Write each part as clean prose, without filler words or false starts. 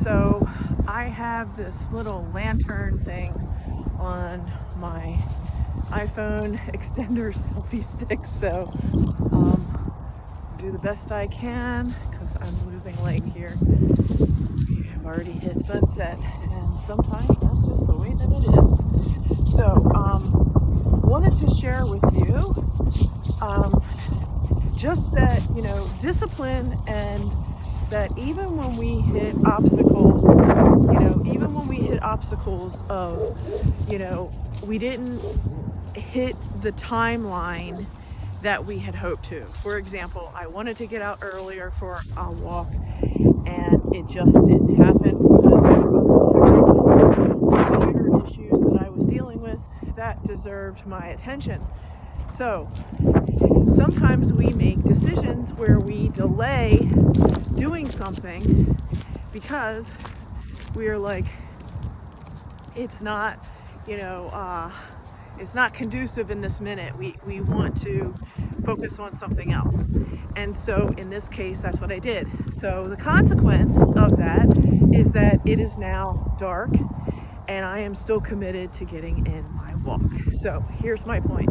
So I have this little lantern thing on my iPhone extender selfie stick, so do the best I can because I'm losing light here. I've already hit sunset, and sometimes that's just the way that it is. So wanted to share with you just that, discipline, and that even when we hit obstacles, we didn't hit the timeline that we had hoped to. For example, I wanted to get out earlier for a walk, and it just didn't happen because there were other technical computer issues that I was dealing with that deserved my attention. So sometimes we make decisions where we delay doing something because we are like, it's not conducive in this minute. We want to focus on something else. And so in this case, that's what I did. So the consequence of that is that it is now dark and I am still committed to getting in my walk. So here's my point.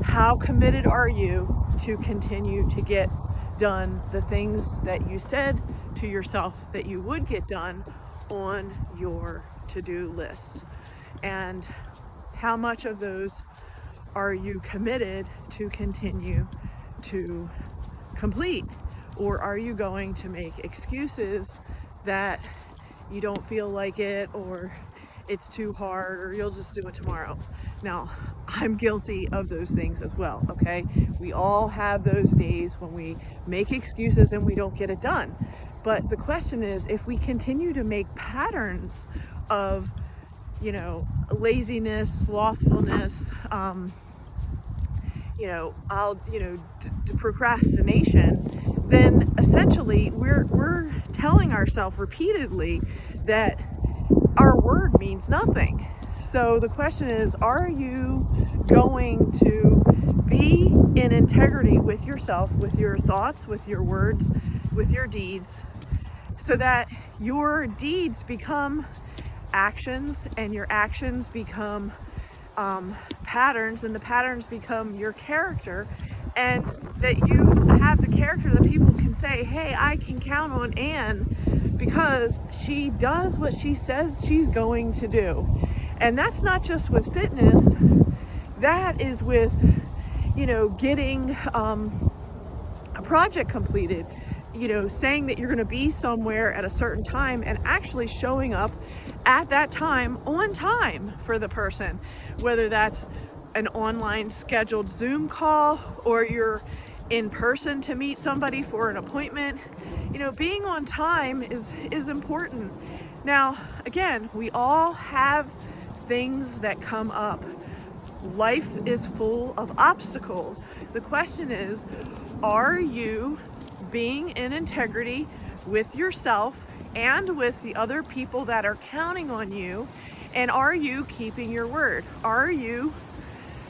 How committed are you to continue to get done the things that you said to yourself that you would get done on your to-do list? And how much of those are you committed to continue to complete? Or are you going to make excuses that you don't feel like it, or it's too hard, or you'll just do it tomorrow? Now, I'm guilty of those things as well, okay? We all have those days when we make excuses and we don't get it done. But the question is, if we continue to make patterns of laziness, slothfulness, procrastination, then essentially we're telling ourselves repeatedly that our word means nothing. So the question is, are you going to be in integrity with yourself, with your thoughts, with your words, with your deeds, so that your deeds become actions, and your actions become patterns, and the patterns become your character, and that you have the character that people can say, hey, I can count on Anne because she does what she says she's going to do. And that's not just with fitness, that is with getting a project completed, saying that you're going to be somewhere at a certain time and actually showing up at that time on time for the person, whether that's an online scheduled Zoom call or you're in person to meet somebody for an appointment. Being on time is important. Now, again, we all have things that come up. Life is full of obstacles. The question is, are you being in integrity with yourself and with the other people that are counting on you? And are you keeping your word? Are you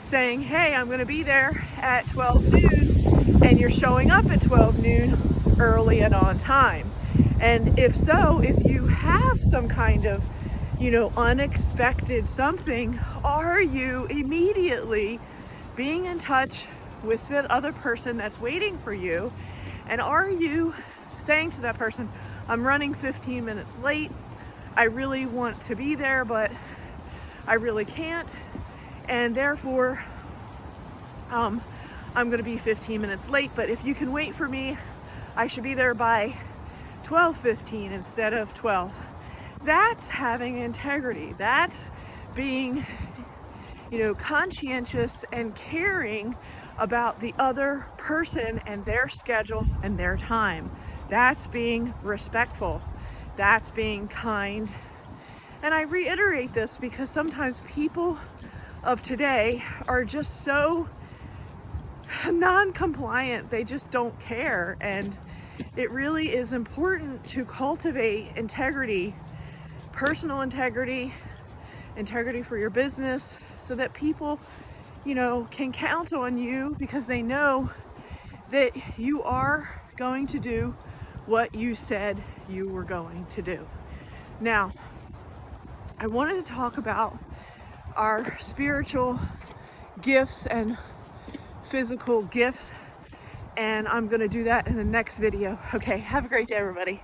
saying, hey, I'm going to be there at 12 noon, and you're showing up at 12 noon early and on time? And if so, if you have some kind of unexpected something, are you immediately being in touch with the other person that's waiting for you? And are you saying to that person, I'm running 15 minutes late. I really want to be there, but I really can't. And therefore, I'm going to be 15 minutes late. But if you can wait for me, I should be there by 12:15 instead of 12. That's having integrity. That's being, conscientious and caring about the other person and their schedule and their time. That's being respectful. That's being kind. And I reiterate this because sometimes people of today are just so non-compliant. They just don't care. And it really is important to cultivate integrity, personal integrity, integrity for your business, so that people, can count on you because they know that you are going to do what you said you were going to do. Now, I wanted to talk about our spiritual gifts and physical gifts, and I'm going to do that in the next video. Okay, have a great day, everybody.